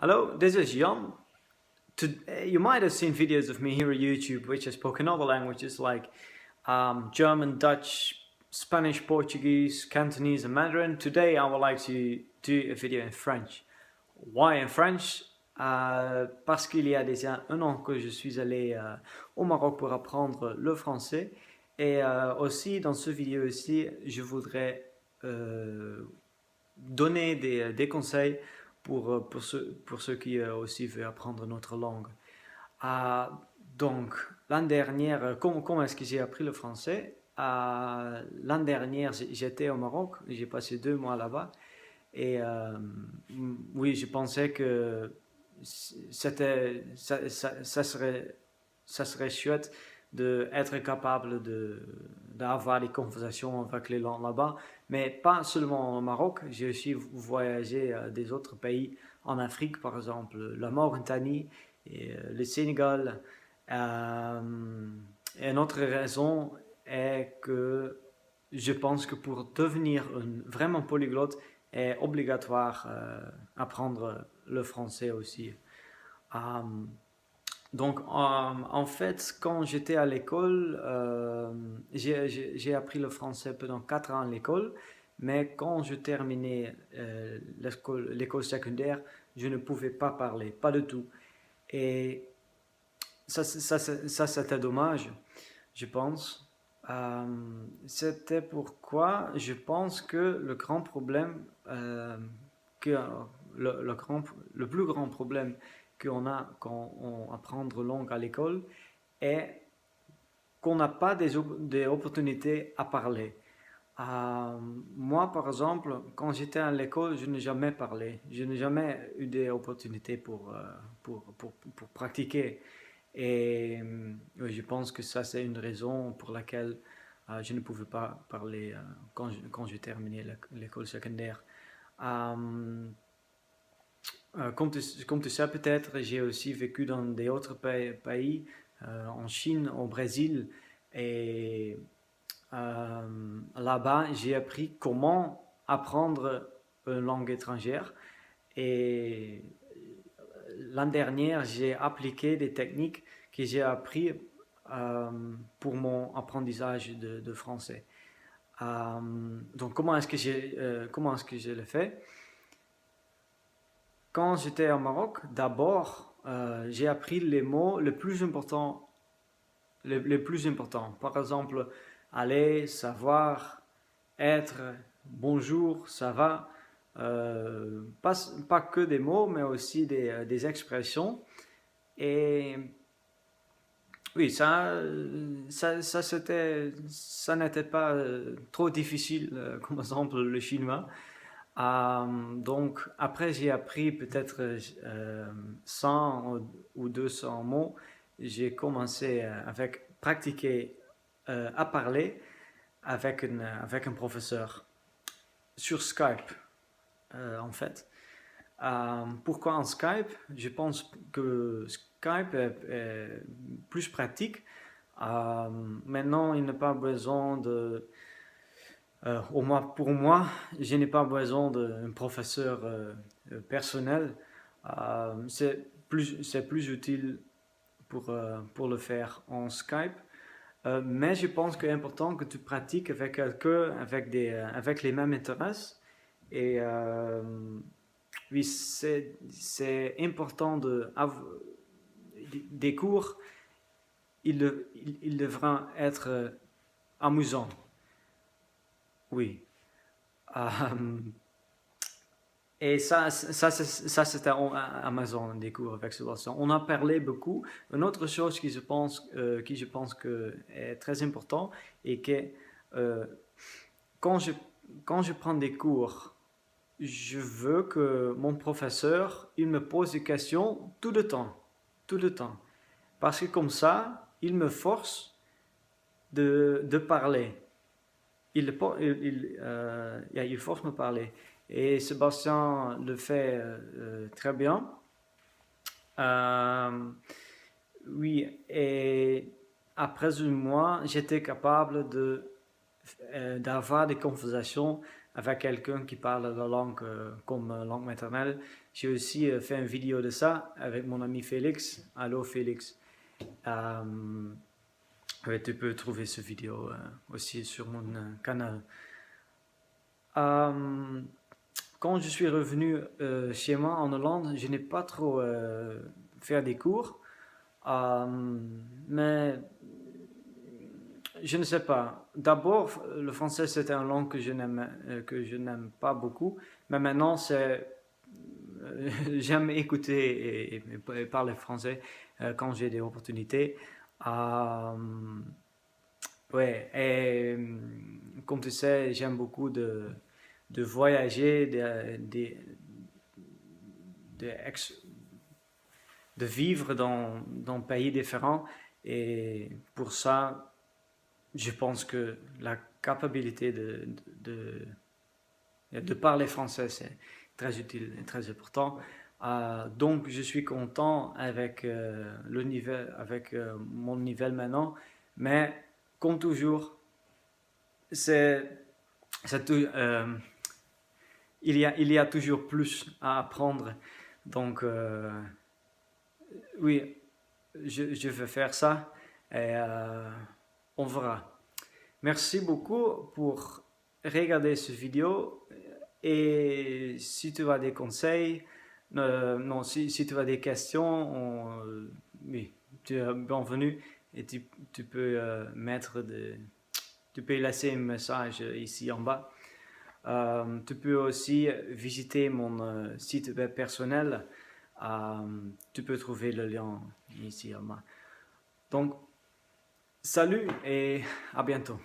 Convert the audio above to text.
Hello, this is Jan. You might have seen videos of me here on YouTube which I spoke in other languages like German, Dutch, Spanish, Portuguese, Cantonese, and Mandarin. Today I would like to do a video in French. Why in French? Parce qu'il y a déjà un an que je suis allé au Maroc pour apprendre le français. Et aussi, dans ce vidéo aussi, je voudrais donner des conseils pour ceux qui aussi veulent apprendre notre langue. Ah, donc, l'année dernière, comment est-ce que j'ai appris le français? L'année dernière, j'étais au Maroc, j'ai passé 2 mois là-bas. Et oui, je pensais que ça serait chouette d'être capable d'avoir des conversations avec les gens là-bas, mais pas seulement au Maroc, j'ai aussi voyagé à des autres pays en Afrique, par exemple la Mauritanie et le Sénégal. Euh, et une autre raison est que je pense que pour devenir vraiment polyglotte, est obligatoire apprendre le français aussi. Um, donc, en fait, quand j'étais à l'école, j'ai appris le français pendant 4 ans à l'école, mais quand je terminais l'école secondaire, je ne pouvais pas parler, pas du tout. Et ça c'était dommage, je pense. C'était pourquoi je pense que le grand problème, que le, grand, le plus grand problème qu'on a quand on apprend langue à l'école est qu'on n'a pas des opportunités à parler. Moi, par exemple, quand j'étais à l'école, je n'ai jamais parlé. Je n'ai jamais eu des opportunités pour pratiquer. Et oui, je pense que ça, c'est une raison pour laquelle je ne pouvais pas parler quand j'ai terminé l'école secondaire. Euh, comme tu sais peut-être, j'ai aussi vécu dans des autres pays, en Chine, au Brésil, et là-bas, j'ai appris comment apprendre une langue étrangère. Et l'année dernière, j'ai appliqué des techniques que j'ai appris euh, pour mon apprentissage de français. Donc, comment est-ce que je le fais? Quand j'étais au Maroc, d'abord, j'ai appris les mots les plus importants. Par exemple, aller, savoir, être, bonjour, ça va. Pas que des mots, mais aussi des expressions. Et oui, ça n'était pas trop difficile, comme par exemple le chinois. Donc, après, j'ai appris peut-être 100 ou 200 mots. J'ai commencé avec pratiquer à parler avec un professeur sur Skype, en fait. Pourquoi en Skype? Je pense que Skype est plus pratique. Maintenant, il n'y a pas besoin pour moi, je n'ai pas besoin d'un professeur personnel. C'est plus utile pour le faire en Skype. Mais je pense qu'il est important que tu pratiques avec quelqu'un avec les mêmes intérêts. Et oui, c'est important des cours, ils devront être amusants. Oui. Euh, et ça c'était Amazon, des cours avec Sébastien. On a parlé beaucoup. Une autre chose qui je pense que est très important et que euh, quand je, quand je prends des cours, je veux que mon professeur, il me pose des questions tout le temps. Tout le temps. Parce que comme ça, il me force de parler. Il force me parler. Et Sébastien le fait très bien. Euh, oui, et après un mois, j'étais capable d'avoir des conversations avec quelqu'un qui parle la langue comme langue maternelle. J'ai aussi fait une vidéo de ça avec mon ami Félix. Allô Félix. Ouais, tu peux trouver cette vidéo aussi sur mon canal. Quand je suis revenu chez moi en Hollande, je n'ai pas trop fait des cours, mais je ne sais pas. D'abord, le français c'était une langue que je n'aime pas beaucoup, mais maintenant j'aime écouter et parler français quand j'ai des opportunités. Ouais, et comme tu sais, j'aime beaucoup de voyager, de, ex- de vivre dans pays différents. Et pour ça, je pense que la capacité de parler français, c'est très utile et très important. Donc, je suis content avec, avec mon niveau maintenant. Mais, comme toujours, c'est, c'est il y a toujours plus à apprendre. Donc, oui, je vais faire ça et on verra. Merci beaucoup pour regarder cette vidéo et si tu as des conseils, non, si tu as des questions, oui, tu es bienvenu et tu peux tu peux laisser un message ici en bas. Tu peux aussi visiter mon site web personnel. Tu peux trouver le lien ici en bas. Donc, salut et à bientôt.